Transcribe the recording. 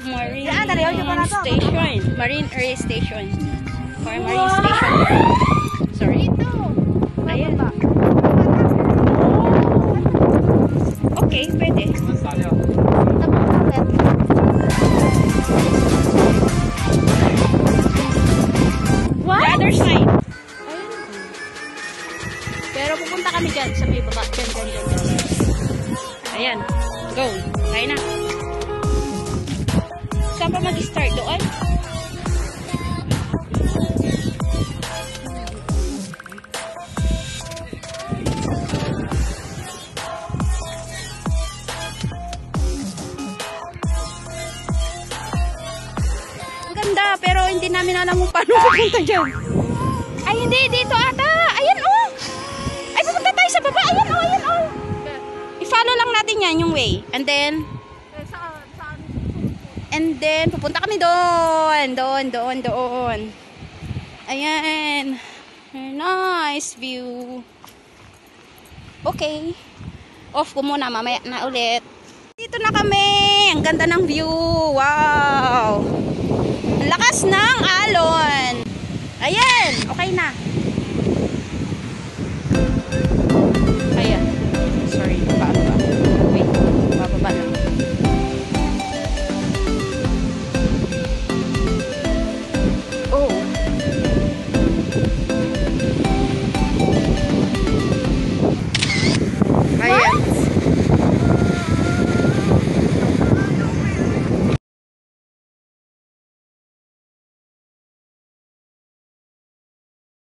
Marine Station. Marine Area Station. Or Marine Station. Sorry. Ayan. Okay, pwede. What? The other side. Pero pupunta kami dyan sa may baba. Dyan. Ayan. Go. Kaya na. Saan pa mag-start? Doon? Ang ganda, pero hindi namin alam kung paano pupunta dyan. Ay, hindi. Dito ata. Ayan, oh. Ay, pupunta tayo sa baba. Ayan, oh. I-follow lang natin yan, yung way. And then, pupunta kami doon. Doon. Ayan. Nice view. Okay. Off ko muna. Mamaya na ulit. Dito na kami. Ang ganda ng view. Wow. Ang lakas ng alon. Ayan. Okay na.